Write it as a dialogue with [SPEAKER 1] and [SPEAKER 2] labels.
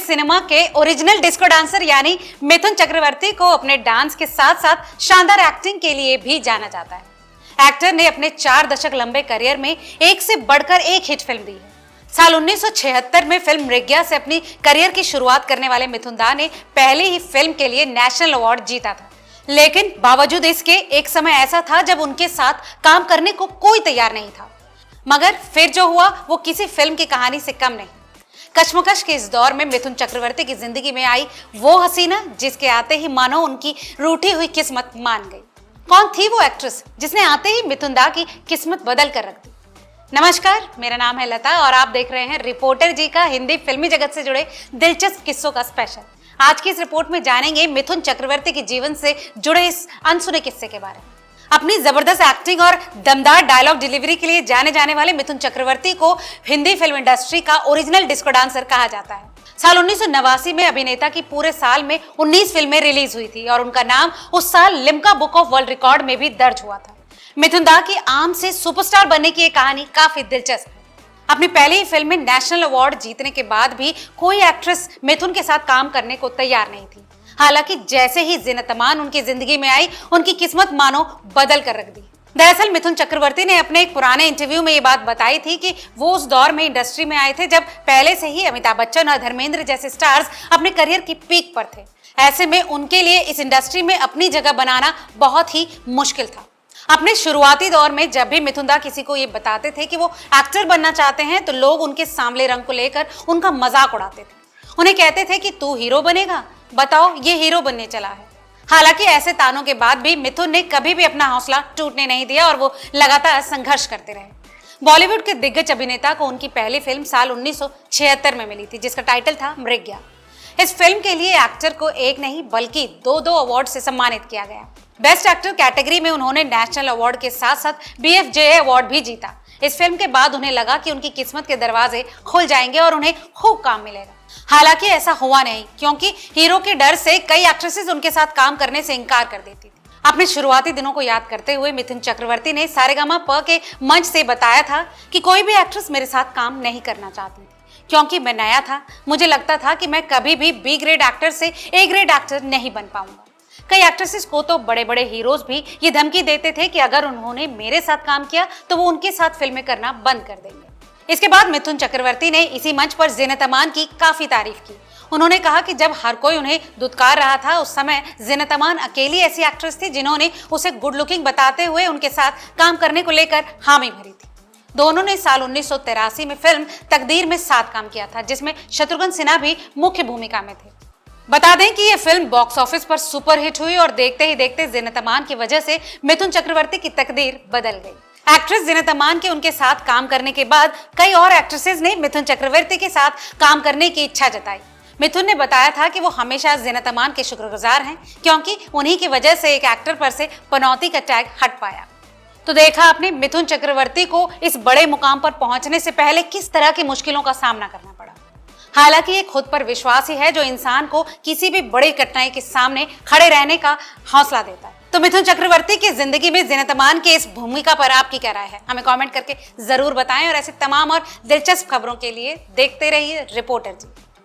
[SPEAKER 1] Cinema के original disco dancer यानी मिथुन चक्रवर्ती को अपने डांस के साथ साथ शानदार एक्टिंग के लिए भी जाना जाता है। एक्टर ने अपने 4 दशक लंबे करियर में एक से बढ़कर एक हिट फिल्म दी है। साल 1976 में फिल्म मृग्या से अपनी करियर की शुरुआत करने वाले मिथुन दा ने पहली ही फिल्म के लिए नेशनल अवार्ड जीता था, लेकिन बावजूद इसके एक समय ऐसा था जब उनके साथ काम करने को कोई तैयार नहीं था। मगर फिर जो हुआ वो किसी फिल्म की कहानी से कम नहीं। कश्मकश के इस दौर में मिथुन चक्रवर्ती की जिंदगी में आई वो हसीना जिसके आते ही मानो उनकी रूठी हुई किस्मत मान गई। कौन थी वो एक्ट्रेस जिसने आते ही मिथुन दा की किस्मत बदल कर रख दी? नमस्कार, मेरा नाम है लता और आप देख रहे हैं रिपोर्टर जी का हिंदी फिल्मी जगत से जुड़े दिलचस्प किस्सों का स्पेशल। आज की इस रिपोर्ट में जानेंगे मिथुन चक्रवर्ती के जीवन से जुड़े इस अनसुने किस्से के बारे में। अपनी जबरदस्त एक्टिंग और दमदार डायलॉग डिलीवरी के लिए जाने जाने वाले मिथुन चक्रवर्ती को हिंदी फिल्म इंडस्ट्री का ओरिजिनल डिस्को डांसर कहा जाता है। साल 1989 में अभिनेता की पूरे साल में 19 फिल्में रिलीज हुई थी और उनका नाम उस साल Limca book of world record में भी दर्ज हुआ था। मिथुन दा की आम से सुपरस्टार बनने की ये कहानी काफी दिलचस्प है। अपनी पहली ही फिल्म में नेशनल अवार्ड जीतने के बाद भी कोई एक्ट्रेस मिथुन के साथ काम करने को तैयार नहीं थी। हालांकि जैसे ही ज़ीनत अमान उनकी जिंदगी में आई, उनकी किस्मत मानो बदल कर रख दी। दरअसल मिथुन चक्रवर्ती ने अपने एक पुराने इंटरव्यू में ये बात बताई थी कि वो उस दौर में इंडस्ट्री में आए थे जब पहले से ही अमिताभ बच्चन और धर्मेंद्र जैसे स्टार्स अपने करियर की पीक पर थे। ऐसे में उनके लिए इस इंडस्ट्री में अपनी जगह बनाना बहुत ही मुश्किल था। अपने शुरुआती दौर में जब भी मिथुन दा किसी को ये बताते थे कि वो एक्टर बनना चाहते हैं तो लोग उनके सांवले रंग को लेकर उनका मजाक उड़ाते थे। उन्हें कहते थे कि तू हीरो बनेगा, बताओ ये हीरो बनने चला है। हालांकि ऐसे तानों के बाद भी मिथुन ने कभी भी अपना हौसला टूटने नहीं दिया और वो लगातार संघर्ष करते रहे। बॉलीवुड के दिग्गज अभिनेता को उनकी पहली फिल्म साल 1976 में मिली थी जिसका टाइटल था मृग्या। इस फिल्म के लिए एक्टर को एक नहीं बल्कि दो अवार्ड से सम्मानित किया गया। बेस्ट एक्टर कैटेगरी में उन्होंने नेशनल अवार्ड के साथ साथ BFJA अवार्ड भी जीता। इस फिल्म के बाद उन्हें लगा कि उनकी किस्मत के दरवाजे खुल जाएंगे और उन्हें खूब काम मिलेगा। हालांकि ऐसा हुआ नहीं, क्योंकि हीरो के डर से कई एक्ट्रेसेस उनके साथ काम करने से इनकार कर देती थी। अपने शुरुआती दिनों को याद करते हुए मिथुन चक्रवर्ती ने सारेगामापा के मंच से बताया था कि कोई भी एक्ट्रेस मेरे साथ काम नहीं करना चाहती थी, क्योंकि मैं नया था। मुझे लगता था कि मैं कभी भी B ग्रेड एक्टर से A ग्रेड एक्टर नहीं बन पाऊंगा। कई एक्ट्रेसेस को तो बड़े बड़े हीरोज भी ये धमकी देते थे कि अगर उन्होंने मेरे साथ काम किया तो वो उनके साथ फिल्में करना बंद कर देंगे। इसके बाद मिथुन चक्रवर्ती ने इसी मंच पर ज़ीनत अमान की काफी तारीफ की। उन्होंने कहा कि जब हर कोई उन्हें दुत्कार रहा था उस समय ज़ीनत अमान अकेली ऐसी एक्ट्रेस थी जिन्होंने उसे गुड लुकिंग बताते हुए उनके साथ काम करने को लेकर हामी भरी थी। दोनों ने साल 1983 में फिल्म तकदीर में साथ काम किया था जिसमें शत्रुघ्न सिन्हा भी मुख्य भूमिका में थे। बता दें कि ये फिल्म बॉक्स ऑफिस पर सुपर हिट हुई और देखते ही देखते ज़ीनत अमान की वजह से मिथुन चक्रवर्ती की तकदीर बदल गई। एक्ट्रेस ज़ीनत अमान के उनके साथ काम करने के बाद कई और एक्ट्रेसेस ने मिथुन चक्रवर्ती के साथ काम करने की इच्छा जताई। मिथुन ने बताया था कि वो हमेशा ज़ीनत अमान के शुक्रगुजार हैं, क्योंकि उन्हीं की वजह से एक एक्टर पर से पनौती का टैग हट पाया। तो देखा आपने मिथुन चक्रवर्ती को इस बड़े मुकाम पर पहुंचने से पहले किस तरह की मुश्किलों का सामना करना पड़ा। हालांकि ये खुद पर विश्वास ही है जो इंसान को किसी भी बड़ी कठिनाई के सामने खड़े रहने का हौसला देता है। तो मिथुन चक्रवर्ती की जिंदगी में ज़ीनत अमान की इस भूमिका पर आपकी क्या राय है, हमें कमेंट करके जरूर बताएं और ऐसे तमाम और दिलचस्प खबरों के लिए देखते रहिए रिपोर्टर जी।